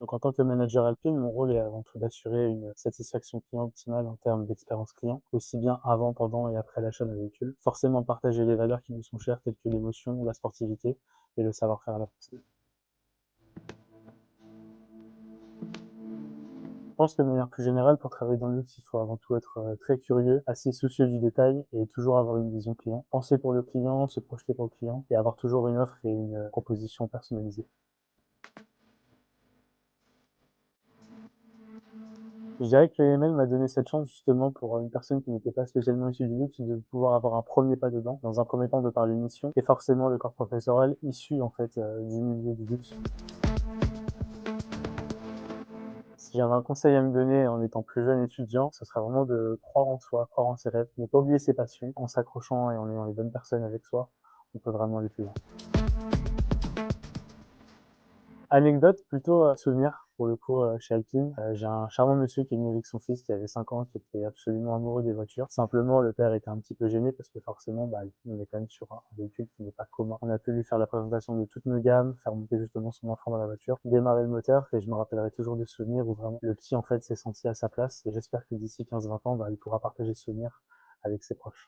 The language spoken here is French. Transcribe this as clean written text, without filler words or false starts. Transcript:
Donc en tant que manager Alpine, mon rôle est avant tout d'assurer une satisfaction client optimale en termes d'expérience client, aussi bien avant, pendant et après l'achat d'un véhicule. Forcément partager les valeurs qui nous sont chères telles que l'émotion, la sportivité et le savoir-faire à la française. Je pense que de manière plus générale, pour travailler dans le luxe, il faut avant tout être très curieux, assez soucieux du détail et toujours avoir une vision client. Penser pour le client, se projeter pour le client et avoir toujours une offre et une proposition personnalisée. Je dirais que l'AML m'a donné cette chance justement pour une personne qui n'était pas spécialement issue du luxe, de pouvoir avoir un premier pas dedans. Dans un premier temps de par l'émission et forcément le corps professoral issu en fait du milieu du luxe. Si j'avais un conseil à me donner en étant plus jeune étudiant, ce serait vraiment de croire en soi, croire en ses rêves, ne pas oublier ses passions. En s'accrochant et en ayant les bonnes personnes avec soi, on peut vraiment aller plus loin. Anecdote, plutôt souvenir pour le coup, chez Alpine. J'ai un charmant monsieur qui est venu avec son fils qui avait 5 ans, qui était absolument amoureux des voitures. Simplement, le père était un petit peu gêné parce que forcément, Alpine, on est quand même sur un véhicule qui n'est pas commun. On a pu lui faire la présentation de toutes nos gammes, faire monter justement son enfant dans la voiture, démarrer le moteur et je me rappellerai toujours des souvenirs où vraiment le petit, en fait, s'est senti à sa place et j'espère que d'ici 15-20 ans, il pourra partager ce souvenir avec ses proches.